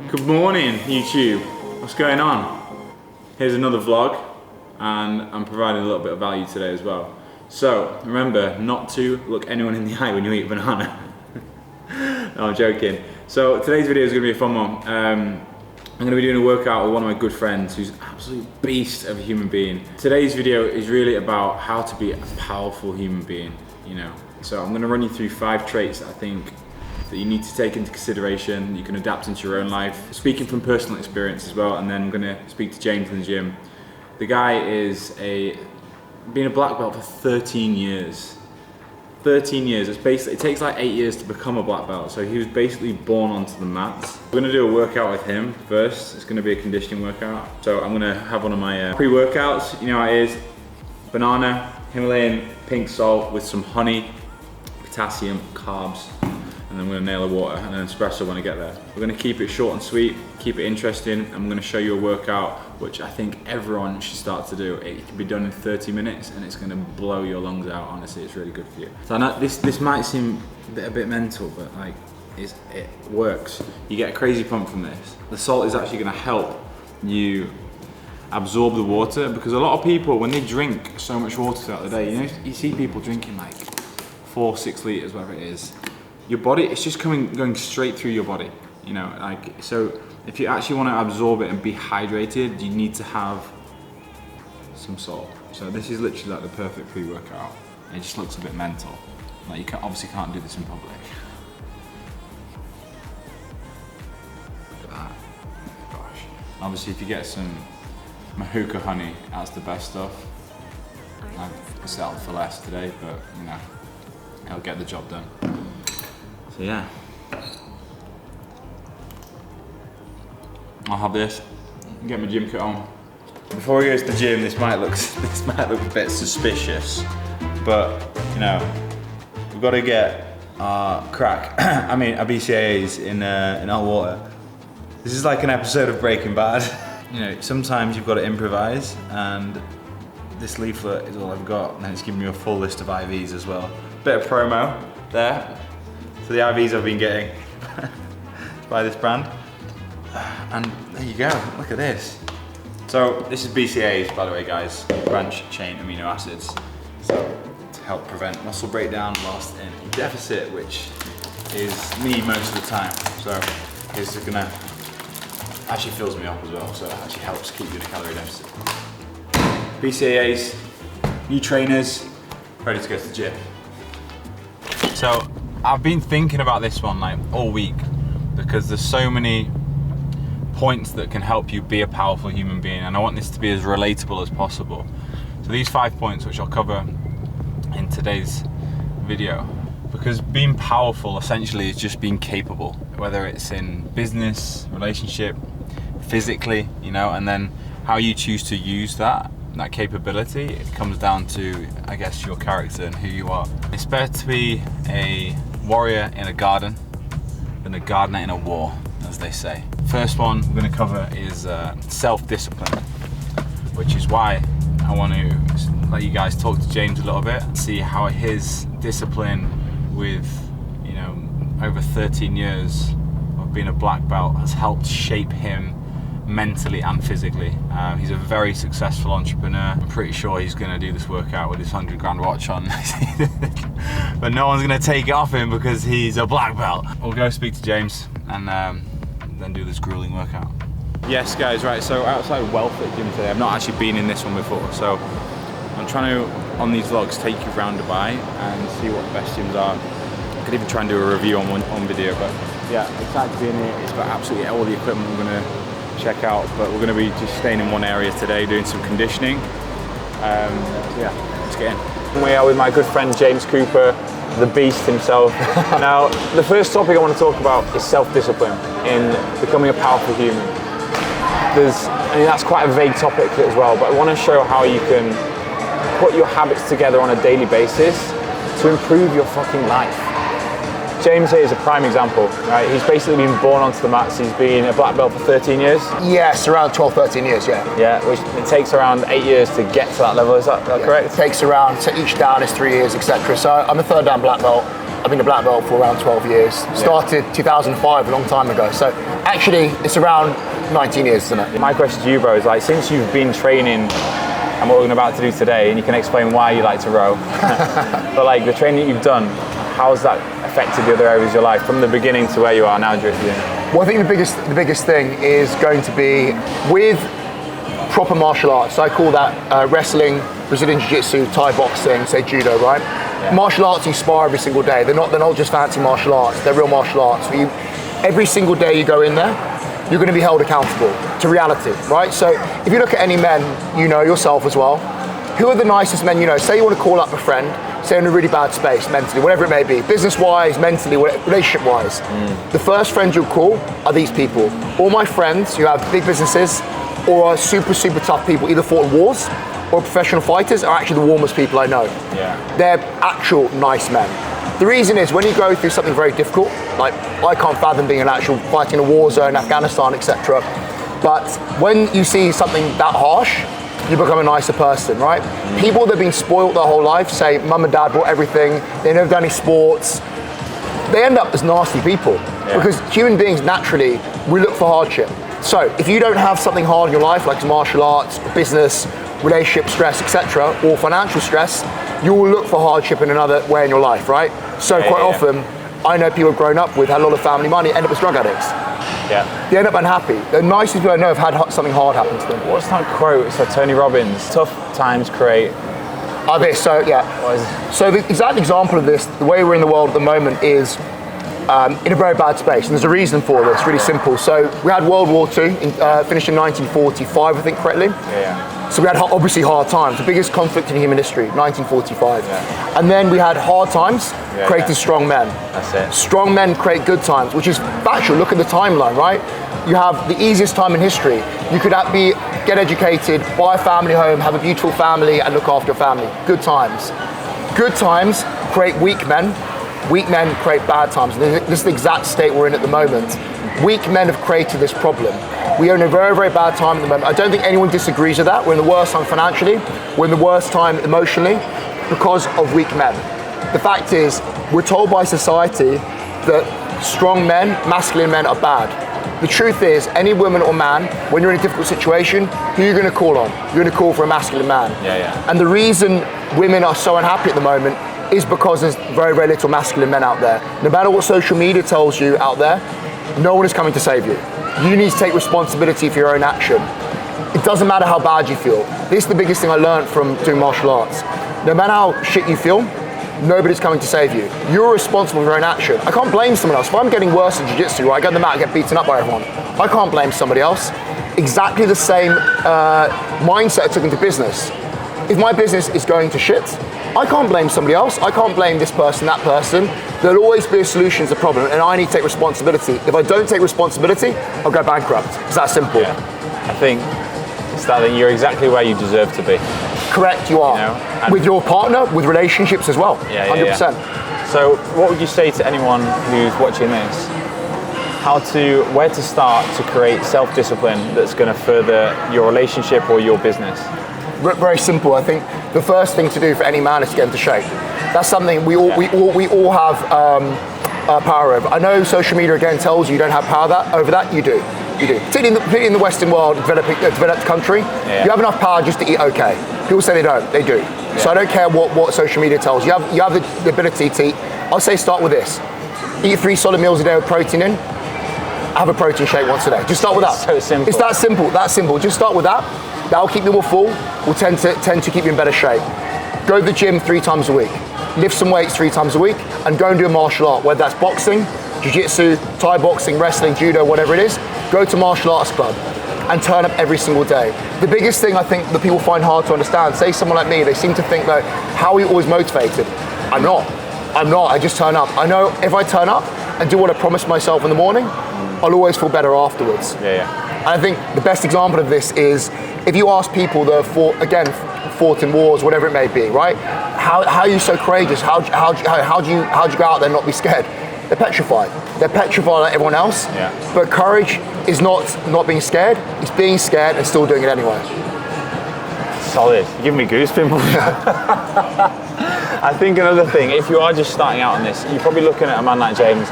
Good morning, YouTube. What's going on? Here's another vlog, and I'm providing a little bit of value today as well. So, remember not to look anyone in the eye when you eat a banana. No, I'm joking. So, today's video is going to be a fun one. I'm going to be doing a workout with one of my good friends who's an absolute beast of a human being. Today's video is really about how to be a powerful human being, you know. So, I'm going to run you through 5 traits that I think that you need to take into consideration, you can adapt into your own life. Speaking from personal experience as well, and then I'm gonna speak to James in the gym. The guy is been a black belt for 13 years. 13 years, it takes like 8 years to become a black belt, so he was basically born onto the mats. We're gonna do a workout with him first. It's gonna be a conditioning workout. So I'm gonna have one of my pre-workouts, you know how it is. Banana, Himalayan pink salt with some honey, potassium, carbs, and then I'm going to nail the water and an espresso when I get there. We're going to keep it short and sweet, keep it interesting. I'm going to show you a workout which I think everyone should start to do. It can be done in 30 minutes and it's going to blow your lungs out. Honestly, it's really good for you. So I know this might seem a bit mental, but like it works. You get a crazy pump from this. The salt is actually going to help you absorb the water, because a lot of people, when they drink so much water throughout the day, you know, you see people drinking like 4-6 liters, whatever it is. Your body, it's just going straight through your body, you know, like, so if you actually want to absorb it and be hydrated, you need to have some salt. So this is literally like the perfect pre-workout. It just looks a bit mental. Like, you obviously can't do this in public. Look at that, gosh. Obviously if you get some mahuka honey, that's the best stuff. I've settled for less today, but you know, I'll get the job done. So yeah, I'll have this, get my gym kit on. Before we go to the gym, this might look a bit suspicious, but you know, we've got to get our our BCAAs in our water. This is like an episode of Breaking Bad. You know, sometimes you've got to improvise, and this leaflet is all I've got, and then it's giving me a full list of IVs as well. Bit of promo there. So the IVs I've been getting by this brand. And there you go, look at this. So this is BCAAs, by the way, guys, branch chain amino acids. So to help prevent muscle breakdown whilst in deficit, which is me most of the time. So it's gonna, actually fills me up as well, so it actually helps keep you in a calorie deficit. BCAAs, new trainers, ready to go to the gym. So I've been thinking about this one like all week, because there's so many points that can help you be a powerful human being, and I want this to be as relatable as possible. So these 5 points, which I'll cover in today's video, because being powerful essentially is just being capable, whether it's in business, relationship, physically, you know, and then how you choose to use that capability, it comes down to, I guess, your character and who you are. It's better to be a warrior in a garden than a gardener in a war, as they say. First one we're going to cover is self-discipline, which is why I want to let you guys talk to James a little bit and see how his discipline with, you know, over 13 years of being a black belt has helped shape him mentally and physically. He's a very successful entrepreneur. I'm pretty sure he's going to do this workout with his 100 grand watch on. But no one's going to take it off him because he's a black belt. We'll go speak to James and then do this grueling workout. Yes guys, right, so outside Welfare Gym today, I've not actually been in this one before, so I'm trying to, on these vlogs, take you round Dubai and see what the best gyms are. I could even try and do a review on video, but yeah, excited to be in here. It's got absolutely all the equipment we're going to check out, but we're going to be just staying in one area today doing some conditioning. So yeah, let's get in. We are with my good friend James Cooper, the beast himself. Now, the first topic I want to talk about is self-discipline in becoming a powerful human. That's quite a vague topic as well, but I want to show how you can put your habits together on a daily basis to improve your fucking life. James here is a prime example, right? He's basically been born onto the mats. He's been a black belt for 13 years. Yes, around 12, 13 years, yeah. Yeah, which it takes around 8 years to get to that level. Is that correct? It takes around, so each down is 3 years, etc. So I'm a 3rd dan black belt. I've been a black belt for around 12 years. Started 2005, a long time ago. So actually, it's around 19 years, isn't it? My question to you, bro, is like, since you've been training and what we're about to do today, and you can explain why you like to row, but like the training that you've done, how has that affected the other areas of your life from the beginning to where you are now, drifting? Well, I think the biggest thing is going to be with proper martial arts. So I call that wrestling, Brazilian Jiu-Jitsu, Thai boxing, say judo, right? Yeah. Martial arts you spar every single day. They're not just fancy martial arts. They're real martial arts. Every single day you go in there, you're going to be held accountable to reality, right? So if you look at any men, you know yourself as well, who are the nicest men you know? Say you want to call up a friend, say in a really bad space, mentally, whatever it may be, business-wise, mentally, relationship-wise. The first friends you'll call are these people. All my friends who have big businesses or are super, super tough people, either fought in wars or professional fighters, are actually the warmest people I know. Yeah. They're actual nice men. The reason is when you go through something very difficult, like I can't fathom being an actual fighting a war zone, Afghanistan, etc. But when you see something that harsh, you become a nicer person, right? People that have been spoiled their whole life, say mum and dad bought everything, they never done any sports, they end up as nasty people. Because human beings naturally, we look for hardship. So if you don't have something hard in your life, like martial arts, business, relationship stress, etc., or financial stress, you will look for hardship in another way in your life, right? So quite often, I know people have grown up with, had a lot of family money, end up as drug addicts. Yeah. They end up unhappy. The nicest people I know have had something hard happen to them. What's that quote? So Tony Robbins, tough times create... So the exact example of this, the way we're in the world at the moment is in a very bad space. And there's a reason for this, really simple. So we had World War II, finished in 1945, I think correctly. So we had obviously hard times, the biggest conflict in human history, 1945. And then we had hard times, created strong men. That's it. Strong men create good times, which is factual. Look at the timeline, right? You have the easiest time in history. You could get educated, buy a family home, have a beautiful family, and look after your family. Good times. Good times create weak men. Weak men create bad times. This is the exact state we're in at the moment. Weak men have created this problem. We are in a very, very bad time at the moment. I don't think anyone disagrees with that. We're in the worst time financially. We're in the worst time emotionally because of weak men. The fact is, we're told by society that strong men, masculine men are bad. The truth is, any woman or man, when you're in a difficult situation, who are you going to call on? You're going to call for a masculine man. And the reason women are so unhappy at the moment is because there's very, very little masculine men out there. No matter what social media tells you out there, no one is coming to save you. You need to take responsibility for your own action. It doesn't matter how bad you feel. This is the biggest thing I learned from doing martial arts. No matter how shit you feel, nobody's coming to save you. You're responsible for your own action. I can't blame someone else. If I'm getting worse in jiu-jitsu, right, I go on the mat and get beaten up by everyone, I can't blame somebody else. Exactly the same mindset I took into business. If my business is going to shit, I can't blame somebody else. I can't blame this person, that person. There'll always be a solution to the problem, and I need to take responsibility. If I don't take responsibility, I'll go bankrupt. It's that simple. I think it's that you're exactly where you deserve to be. Correct, you are. You know? With your partner, with relationships as well. 100%. So what would you say to anyone who's watching this? Where to start to create self-discipline that's going to further your relationship or your business? Very simple. I think the first thing to do for any man is to get into shape. That's something we all have power over. I know social media again tells you don't have power over that. You do. Particularly in the Western world, developed country, you have enough power just to eat okay. People say they don't. They do. So I don't care what social media tells you. You have the ability to eat. I'll say start with this. Eat 3 solid meals a day with protein in. Have a protein shake once a day. Just start with that. So simple. It's that simple. That simple. Just start with that. That'll keep you more full. Will tend to keep you in better shape. Go to the gym 3 times a week. Lift some weights 3 times a week, and go and do a martial art. Whether that's boxing, jiu-jitsu, Thai boxing, wrestling, judo, whatever it is. Go to martial arts club and turn up every single day. The biggest thing I think that people find hard to understand, say someone like me, they seem to think that, how are you always motivated? I'm not. I just turn up. I know if I turn up and do what I promised myself in the morning, I'll always feel better afterwards. And I think the best example of this is if you ask people that have fought in wars, whatever it may be, right? How are you so courageous? How do you go out there and not be scared? They're petrified. They're petrified like everyone else. But courage is not being scared. It's being scared and still doing it anyway. Solid. You're giving me goosebumps. I think another thing, if you are just starting out on this, you're probably looking at a man like James.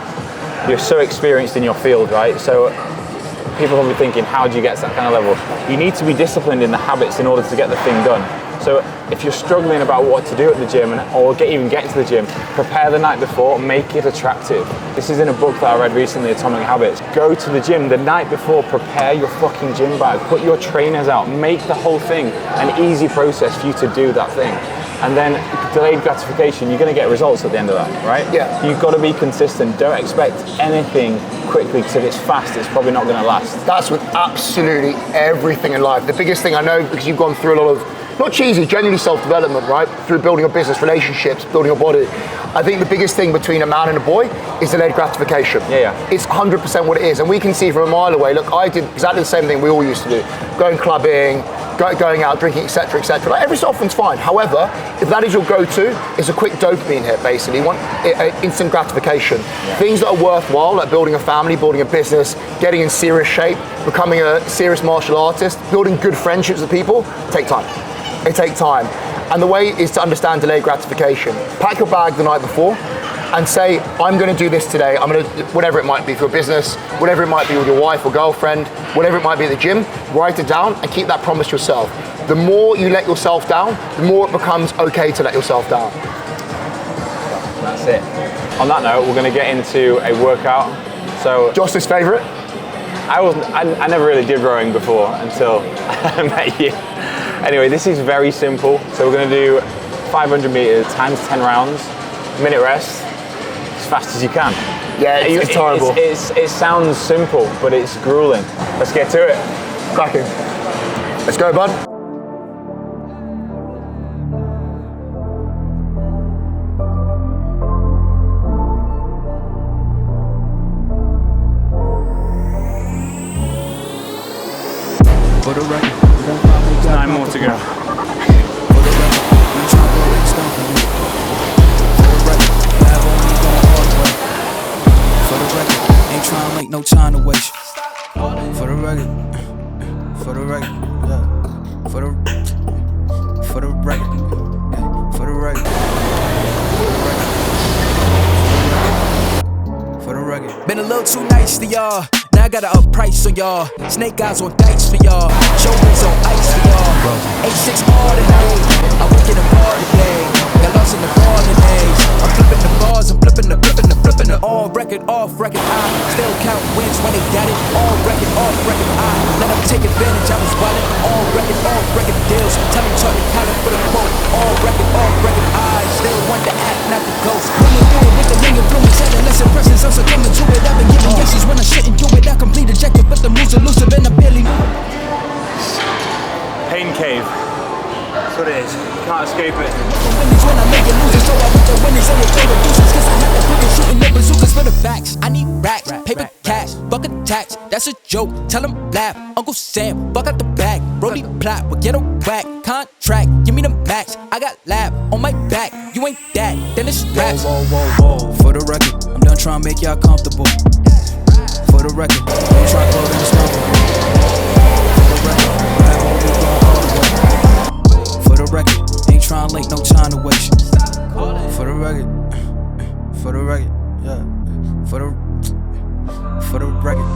You're so experienced in your field, right? So people are probably thinking, how do you get to that kind of level? You need to be disciplined in the habits in order to get the thing done. So if you're struggling about what to do at the gym or even get to the gym, prepare the night before, make it attractive. This is in a book that I read recently, Atomic Habits. Go to the gym the night before, prepare your fucking gym bag, put your trainers out, make the whole thing an easy process for you to do that thing. And then delayed gratification, you're going to get results at the end of that, right? Yeah. You've got to be consistent. Don't expect anything quickly, because if it's fast, it's probably not going to last. That's with absolutely everything in life. The biggest thing I know, because you've gone through a lot of, not cheesy, genuinely self-development, right? Through building a business, relationships, building your body. I think the biggest thing between a man and a boy is delayed gratification. Yeah. It's 100% what it is. And we can see from a mile away, look, I did exactly the same thing we all used to do. Going clubbing, going out, drinking, etc., etc. Like every so often's fine. However, if that is your go-to, it's a quick dopamine hit, basically. You want instant gratification. Yeah. Things that are worthwhile, like building a family, building a business, getting in serious shape, becoming a serious martial artist, building good friendships with people, take time. It takes time. And the way is to understand delayed gratification. Pack your bag the night before and say, I'm going to do this today. I'm going to, whatever it might be for your business, whatever it might be with your wife or girlfriend, whatever it might be at the gym, write it down and keep that promise yourself. The more you let yourself down, the more it becomes okay to let yourself down. That's it. On that note, we're going to get into a workout. So, Josh's favorite? I never really did rowing before until I met you. Anyway, this is very simple. So we're going to do 500 meters times 10 rounds, minute rest, as fast as you can. Yeah, it's horrible. It sounds simple, but it's grueling. Let's get to it. Cracking. Let's go, bud. For the record, 9 more to go. Trying to make no time to waste. For the record, yeah. For the record, for the record, for the record, for the record. Been a little too nice to y'all. Now I gotta up price on y'all. Snake eyes on dice for y'all. Shoulders on ice for y'all. 8-6 all tonight. I work in the bar today. Got lost in the bar today. I'm flipping the bars. I'm flipping the all record, off record. I still count wins when they got it. All record, off record. I let them take advantage. I was wildin'. All record, off record deals. Tell me Charlie Collin for the quote. All record, off record. I still want the act, not the ghost. Running through it with the young influence. Had a less impressions. I'm succumbing to it. I've been giving yeses when I shouldn't do it. I complete ejected, but the moves elusive and I barely knew it. Pain cave. That's what it is. Can't escape it. When I make it losers, so I put the winners and they throw the deuces. Cause I had to put the shooting the bazookas for the facts. I need racks, paper cash, fuck a tax. That's a joke, tell them laugh. Uncle Sam, fuck out the bag. Brody plot, we'll get a whack. Contract, give me the max. I got lab on my back. You ain't that, then it's raps. Whoa, whoa, whoa, whoa. For the record, I'm done trying to make y'all comfortable. For the record, don't try to close in the stomach. For the record, rap on me going all the way. For the record, ain't trying to link, no time to waste. For the record, yeah. For the record.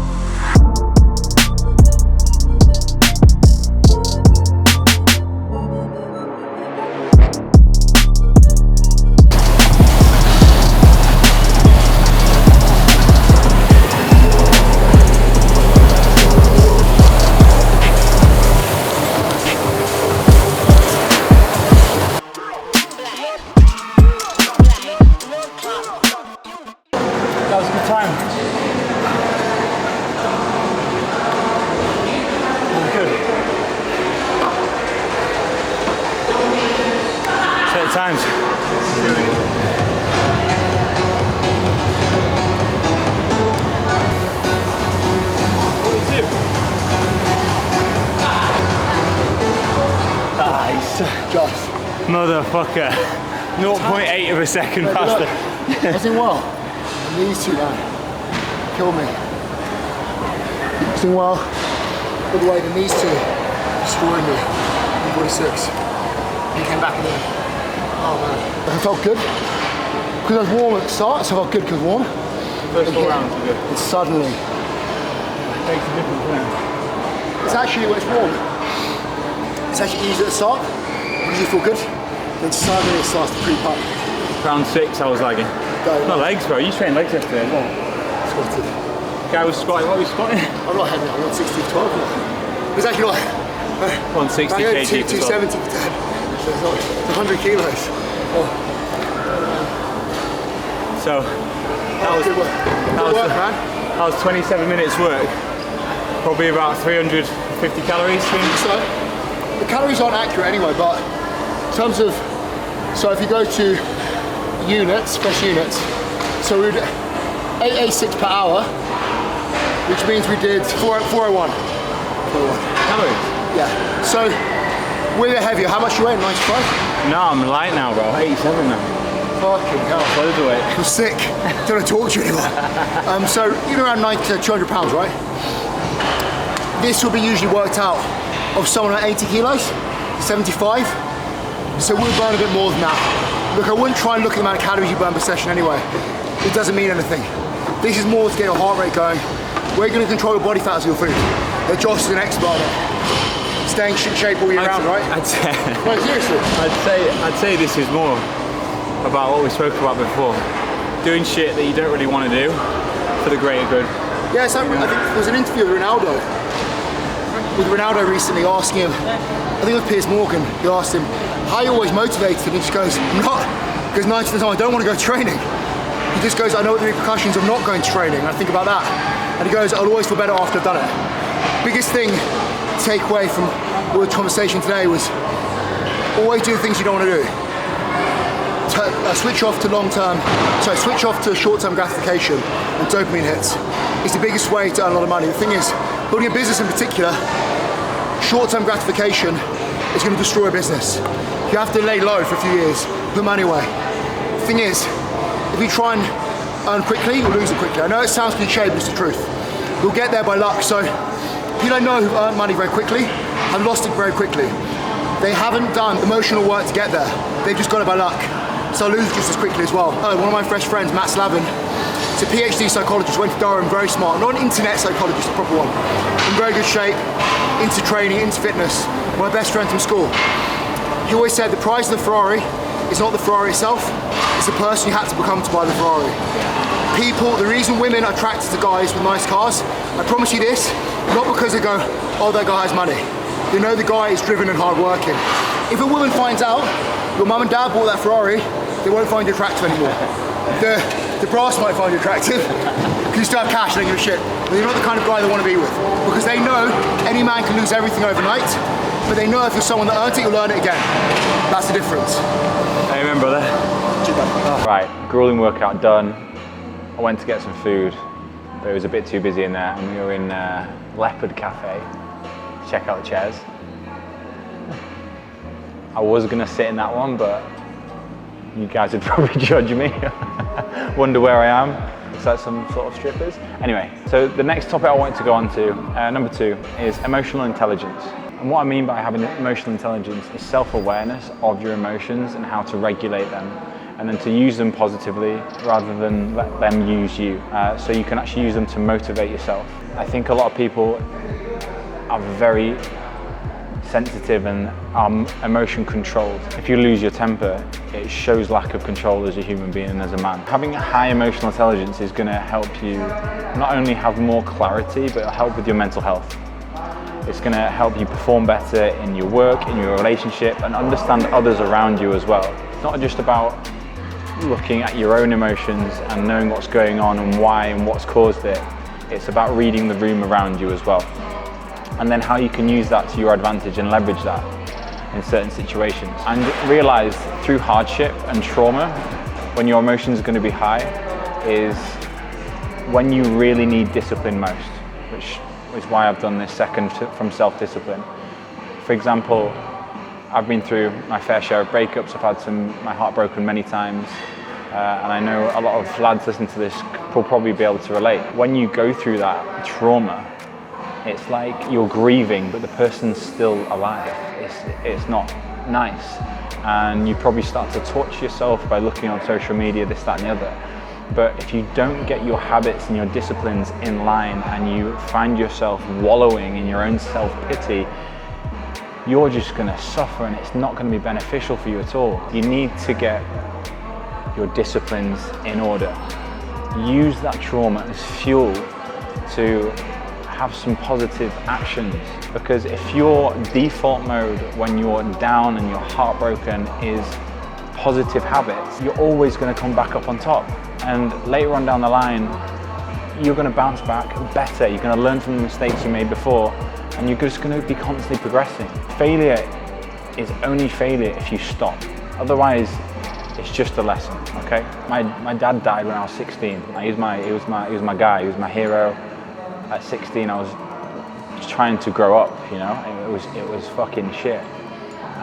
Times. Nice. Josh. Motherfucker. 0.8 of a second faster. I was doing well. These two now. Kill me. I was doing well. All the way, then these two destroyed me. 46. He came back in there. Oh man, I felt good. Because I was warm at the start, so I felt good because warm. First 4 rounds were good. And suddenly, Makes a difference, doesn't it? it's actually, when it's warm, it's actually easier at the start. You feel good. Then suddenly it starts to creep up. Round 6, I was lagging. My legs, bro. You trained legs yesterday as well. Squatted. Guy was squatting. What were you squatting? I'm not heavy, I'm 160 to 12 now. It's actually like 160 kg. 270 for 10. So it's like 100 kilos. Oh. So that was good work. Good work, man. That was 27 minutes work. Probably about 350 calories. So the calories aren't accurate anyway, but in terms of, so if you go to units, fresh units, so we did 886 per hour, which means we did 401. Calories? Yeah. So we're heavier. How much you weigh? 95? No, I'm light now, bro. 87 now. Fucking hell. Loads of weight. I'm sick. Don't want to talk to you anymore. So even around 90 to 200 pounds, right? This will be usually worked out of someone at 80 kilos, 75. So we'll burn a bit more than that. Look, I wouldn't try and look at the amount of calories you burn per session anyway. It doesn't mean anything. This is more to get your heart rate going. We're going to control your body fat as your food. Josh is an expert at it. Staying in shape all year round, right? I'd say. No, seriously. I'd say this is more about what we spoke about before. Doing shit that you don't really want to do for the greater good. Yeah, so I think there was an interview with Ronaldo. Recently asking him, I think it was Piers Morgan, he asked him, how are you always motivated? And he just goes, I'm not, because 90% of the time I don't want to go training. He just goes, I know what the repercussions of not going to training, and I think about that. And he goes, I'll always feel better after I've done it. Biggest thing to take away from all the conversation today was always do the things you don't want to do. Switch off to short-term gratification and dopamine hits. It's the biggest way to earn a lot of money. The thing is, building a business in particular, short-term gratification is going to destroy a business. You have to lay low for a few years, put money away. The thing is, if you try and earn quickly, you'll lose it quickly. I know it sounds cliche, but it's the truth. You'll get there by luck. So people I know who've earned money very quickly have lost it very quickly. They haven't done emotional work to get there. They've just got it by luck. So I lose just as quickly as well. One of my fresh friends, Matt Slavin, he's a PhD psychologist, went to Durham, very smart, not an internet psychologist, a proper one. In very good shape, into training, into fitness. One of my best friends from school. He always said the price of the Ferrari is not the Ferrari itself, it's the person you had to become to buy the Ferrari. People, the reason women are attracted to guys with nice cars, I promise you this, not because they go, oh, that guy has money. They know the guy is driven and hardworking. If a woman finds out your mum and dad bought that Ferrari, they won't find you attractive anymore. The brass might find you attractive, because you still have cash, they don't give a shit. But you're not the kind of guy they want to be with. Because they know any man can lose everything overnight, but they know if you're someone that earns it, you'll earn it again. That's the difference. Amen, brother. Right, grueling workout done. I went to get some food, but it was a bit too busy in there, and we were in Leopard Cafe. Check out the chairs. I was gonna sit in that one, but you guys would probably judge me. Wonder where I am. Looks like some sort of strippers. Anyway, so the next topic I wanted to go on to, number 2, is emotional intelligence. And what I mean by having emotional intelligence is self-awareness of your emotions and how to regulate them, and then to use them positively rather than let them use you. So you can actually use them to motivate yourself. I think a lot of people are very sensitive and emotion controlled. If you lose your temper, it shows lack of control as a human being and as a man. Having a high emotional intelligence is going to help you not only have more clarity, but it'll help with your mental health. It's going to help you perform better in your work, in your relationship, and understand others around you as well. It's not just about looking at your own emotions and knowing what's going on and why and what's caused it. It's about reading the room around you as well. And then how you can use that to your advantage and leverage that in certain situations. And realize through hardship and trauma, when your emotions are going to be high, is when you really need discipline most, which is why I've done this second from self-discipline. For example, I've been through my fair share of breakups. I've had my heart broken many times. And I know a lot of lads listening to this will probably be able to relate. When you go through that trauma, it's like you're grieving, but the person's still alive. It's not nice. and you probably start to torture yourself by looking on social media, this, that, and the other. But if you don't get your habits and your disciplines in line and you find yourself wallowing in your own self-pity, you're just going to suffer, and it's not going to be beneficial for you at all. You need to get your disciplines in order. Use that trauma as fuel to have some positive actions, because if your default mode when you're down and you're heartbroken is positive habits, you're always going to come back up on top, and later on down the line you're going to bounce back better. You're going to learn from the mistakes you made before, and you're just going to be constantly progressing. Failure is only failure if you stop. Otherwise, it's just a lesson. Okay. My dad died when I was 16. He was my guy. He was my hero. At 16, I was trying to grow up. You know, it was fucking shit.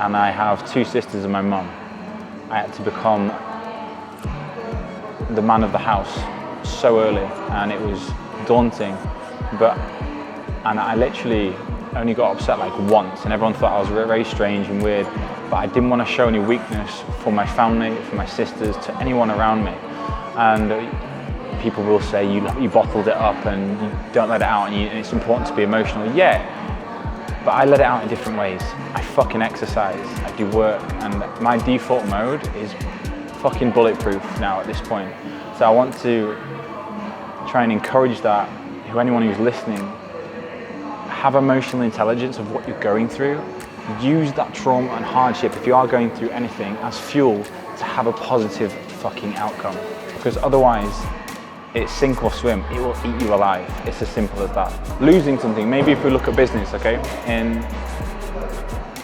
And I have 2 sisters and my mum. I had to become the man of the house so early, and it was daunting. And I literally only got upset like once, and everyone thought I was very strange and weird, but I didn't want to show any weakness for my family, for my sisters, to anyone around me. And people will say you bottled it up and you don't let it out, and it's important to be emotional. Yeah, but I let it out in different ways. I fucking exercise, I do work, and my default mode is fucking bulletproof now at this point. So I want to try and encourage that, anyone who's listening, have emotional intelligence of what you're going through. Use that trauma and hardship, if you are going through anything, as fuel to have a positive fucking outcome. Because otherwise, it's sink or swim. It will eat you alive. It's as simple as that. Losing something, maybe if we look at business, okay? And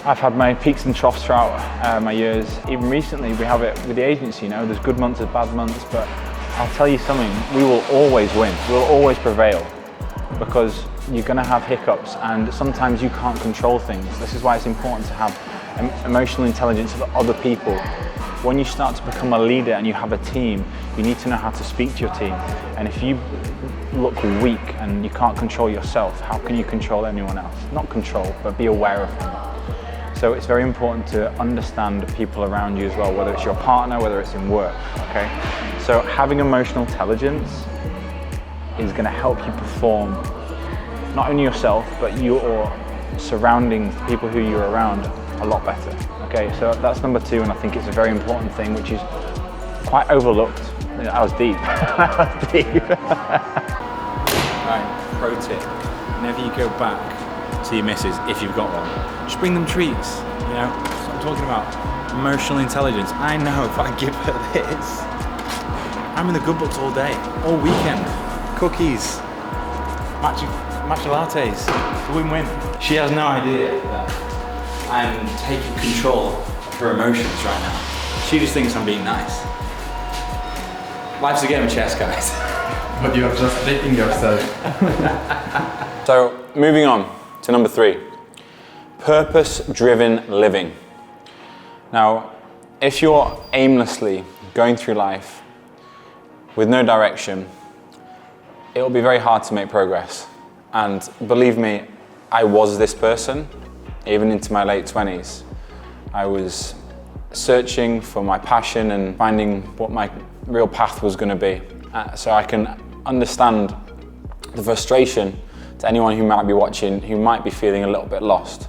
I've had my peaks and troughs throughout my years. Even recently, we have it with the agency, you know, there's good months, there's bad months, but I'll tell you something, we will always win. We'll always prevail, because you're gonna have hiccups, and sometimes you can't control things. This is why it's important to have emotional intelligence of other people. When you start to become a leader and you have a team, you need to know how to speak to your team. And if you look weak and you can't control yourself, how can you control anyone else? Not control, but be aware of them. So it's very important to understand people around you as well, whether it's your partner, whether it's in work, okay? So having emotional intelligence is gonna help you perform not only yourself, but your surroundings, the people who you're around, a lot better. Okay, so that's number 2, and I think it's a very important thing, which is quite overlooked. I was deep. I was deep. Right, pro tip. Whenever you go back to your missus, if you've got one, just bring them treats. You know, that's what I'm talking about. Emotional intelligence. I know if I give her this, I'm in the good books all day, all weekend. Cookies, matcha lattes, it's a win-win. She has no idea that I'm taking control of her emotions right now. She just thinks I'm being nice. Life's a game of chess, guys. But you're just dating yourself. So, moving on to number 3. Purpose-driven living. Now, if you're aimlessly going through life with no direction, it'll be very hard to make progress. And believe me, I was this person, even into my late 20s. I was searching for my passion and finding what my real path was going to be. So I can understand the frustration to anyone who might be watching, who might be feeling a little bit lost.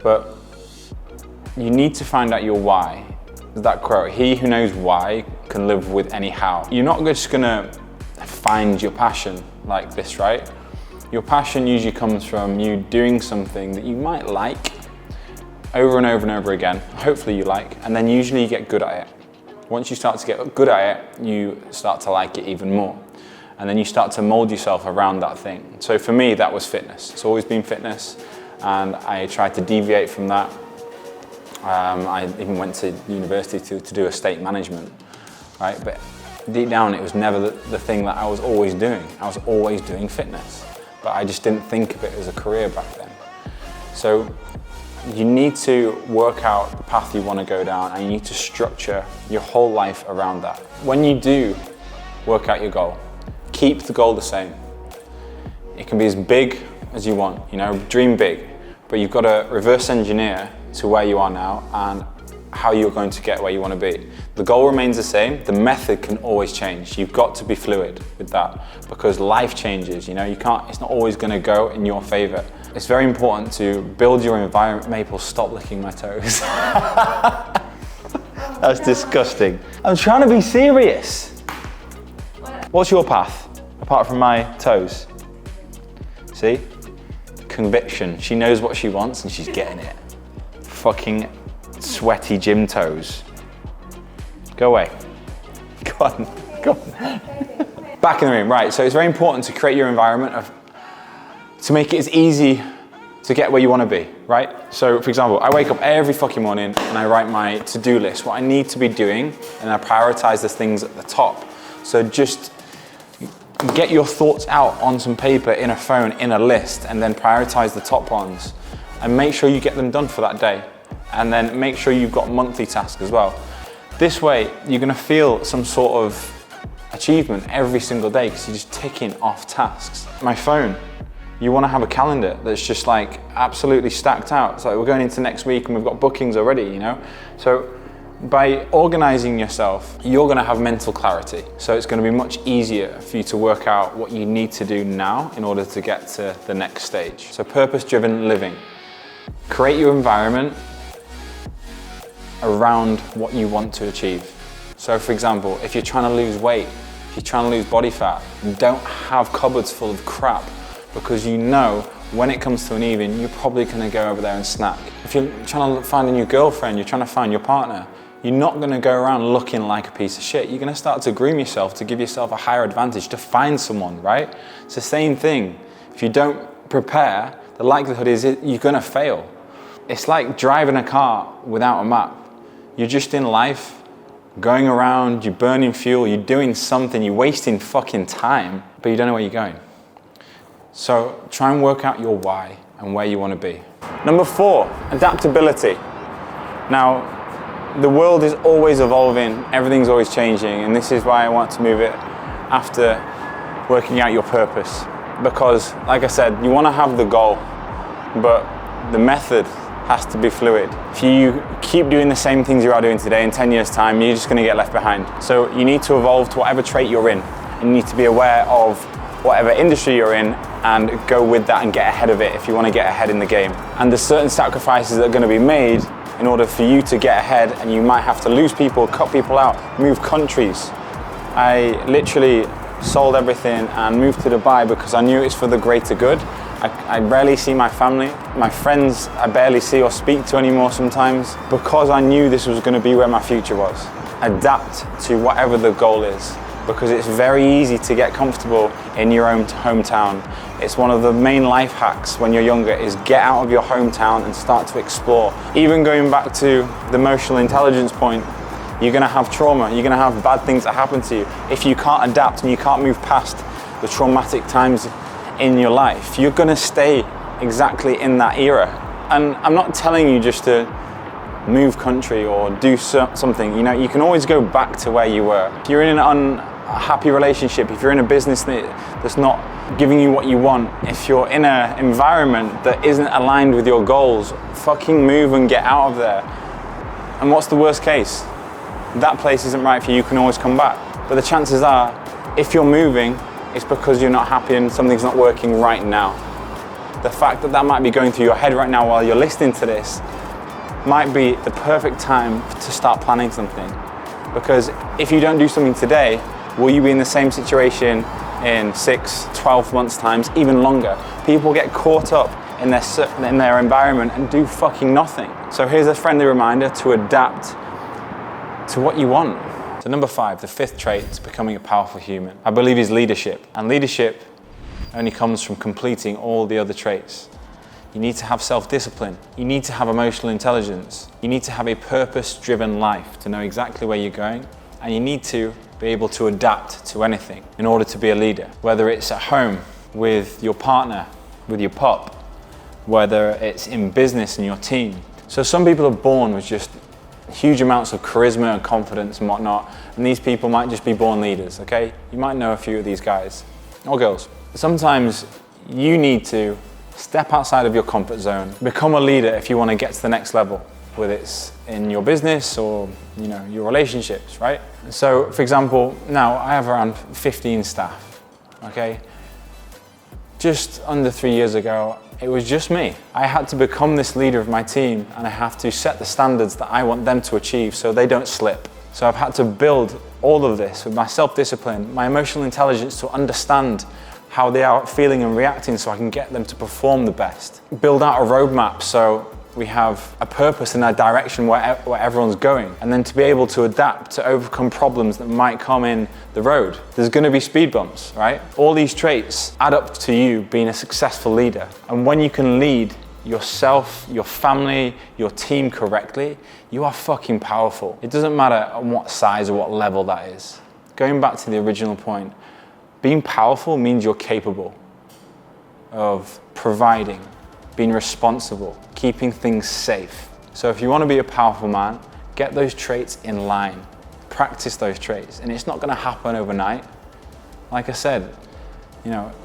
But you need to find out your why. That quote, he who knows why can live with any how. You're not just going to find your passion like this, right? Your passion usually comes from you doing something that you might like over and over and over again, hopefully you like, and then usually you get good at it. Once you start to get good at it, you start to like it even more. And then you start to mold yourself around that thing. So for me, that was fitness. It's always been fitness, and I tried to deviate from that. I even went to university to do estate management, right? But deep down, it was never the thing that I was always doing. I was always doing fitness, but I just didn't think of it as a career back then. So you need to work out the path you want to go down, and you need to structure your whole life around that. When you do work out your goal, keep the goal the same. It can be as big as you want, you know, dream big, but you've got to reverse engineer to where you are now and how you're going to get where you want to be. The goal remains the same, the method can always change. You've got to be fluid with that because life changes, you know, it's not always going to go in your favor. It's very important to build your environment. Maple, stop licking my toes. That's disgusting. I'm trying to be serious. What's your path, apart from my toes? See? Conviction. She knows what she wants and she's getting it. Fucking sweaty gym toes. Go away. Go on. Back in the room, right. So it's very important to create your environment to make it as easy to get where you want to be, right? So for example, I wake up every fucking morning and I write my to-do list, what I need to be doing, and I prioritize the things at the top. So just get your thoughts out on some paper, in a phone, in a list, and then prioritize the top ones and make sure you get them done for that day. And then make sure you've got monthly tasks as well. This way, you're gonna feel some sort of achievement every single day because you're just ticking off tasks. My phone, you wanna have a calendar that's just like absolutely stacked out. It's like we're going into next week and we've got bookings already, you know? So by organizing yourself, you're gonna have mental clarity. So it's gonna be much easier for you to work out what you need to do now in order to get to the next stage. So purpose-driven living. Create your environment around what you want to achieve. So for example, if you're trying to lose weight, if you're trying to lose body fat, don't have cupboards full of crap because you know when it comes to an evening, you're probably gonna go over there and snack. If you're trying to find a new girlfriend, you're trying to find your partner, you're not gonna go around looking like a piece of shit. You're gonna start to groom yourself to give yourself a higher advantage to find someone, right? It's the same thing. If you don't prepare, the likelihood is you're gonna fail. It's like driving a car without a map. You're just in life, going around, you're burning fuel, you're doing something, you're wasting fucking time, but you don't know where you're going. So try and work out your why and where you want to be. Number 4, adaptability. Now, the world is always evolving, everything's always changing, and this is why I want to move it after working out your purpose. Because, like I said, you want to have the goal, but the method has to be fluid. If you keep doing the same things you are doing today, in 10 years' time, you're just going to get left behind. So you need to evolve to whatever trait you're in. You need to be aware of whatever industry you're in and go with that and get ahead of it if you want to get ahead in the game. And there's certain sacrifices that are going to be made in order for you to get ahead, and you might have to lose people, cut people out, move countries. I literally sold everything and moved to Dubai because I knew it's for the greater good. I rarely see my family. My friends I barely see or speak to anymore sometimes because I knew this was going to be where my future was. Adapt to whatever the goal is because it's very easy to get comfortable in your own hometown. It's one of the main life hacks when you're younger is get out of your hometown and start to explore. Even going back to the emotional intelligence point, you're going to have trauma, you're going to have bad things that happen to you. If you can't adapt and you can't move past the traumatic times in your life, you're going to stay exactly in that era. And I'm not telling you just to move country or do something, you know, you can always go back to where you were. If you're in an unhappy relationship, if you're in a business that's not giving you what you want, if you're in an environment that isn't aligned with your goals, fucking move and get out of there. And what's the worst case? That place isn't right for you, you can always come back. But the chances are, if you're moving, it's because you're not happy and something's not working right now. The fact that that might be going through your head right now while you're listening to this might be the perfect time to start planning something. Because if you don't do something today, will you be in the same situation in 6, 12 months times, even longer? People get caught up in their environment and do fucking nothing. So here's a friendly reminder to adapt to what you want. So number 5, the 5th trait is becoming a powerful human. I believe is leadership. And leadership only comes from completing all the other traits. You need to have self-discipline. You need to have emotional intelligence. You need to have a purpose-driven life to know exactly where you're going. And you need to be able to adapt to anything in order to be a leader. Whether it's at home, with your partner, with your pup, whether it's in business and your team. So some people are born with just huge amounts of charisma and confidence and whatnot, and these people might just be born leaders, okay? You might know a few of these guys, or girls. Sometimes you need to step outside of your comfort zone, become a leader if you want to get to the next level. whether it's in your business or your relationships, right? So for example, now I have around 15 staff, okay? Just under 3 years ago, it was just me. I had to become this leader of my team, and I have to set the standards that I want them to achieve so they don't slip. So I've had to build all of this with my self-discipline, my emotional intelligence to understand how they are feeling and reacting so I can get them to perform the best. Build out a roadmap so we have a purpose and a direction where everyone's going, and then to be able to adapt to overcome problems that might come in the road. There's going to be speed bumps, right? All these traits add up to you being a successful leader. And when you can lead yourself, your family, your team correctly, you are fucking powerful. It doesn't matter on what size or what level that is. Going back to the original point, being powerful means you're capable of providing, being responsible, keeping things safe. So if you want to be a powerful man, get those traits in line. Practice those traits, and it's not going to happen overnight. Like I said,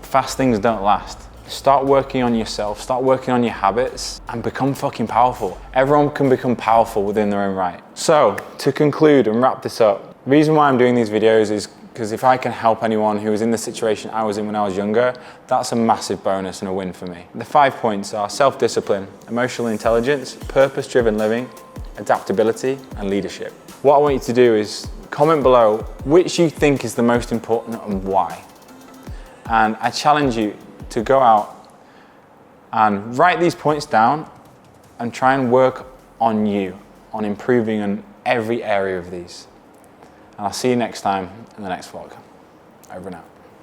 fast things don't last. Start working on yourself, start working on your habits, and become fucking powerful. Everyone can become powerful within their own right. So to conclude and wrap this up, the reason why I'm doing these videos is because if I can help anyone who is in the situation I was in when I was younger, that's a massive bonus and a win for me. The 5 points are self-discipline, emotional intelligence, purpose-driven living, adaptability, and leadership. What I want you to do is comment below which you think is the most important and why. And I challenge you to go out and write these points down and try and work on you, on improving in every area of these. And I'll see you next time in the next vlog. Over and out.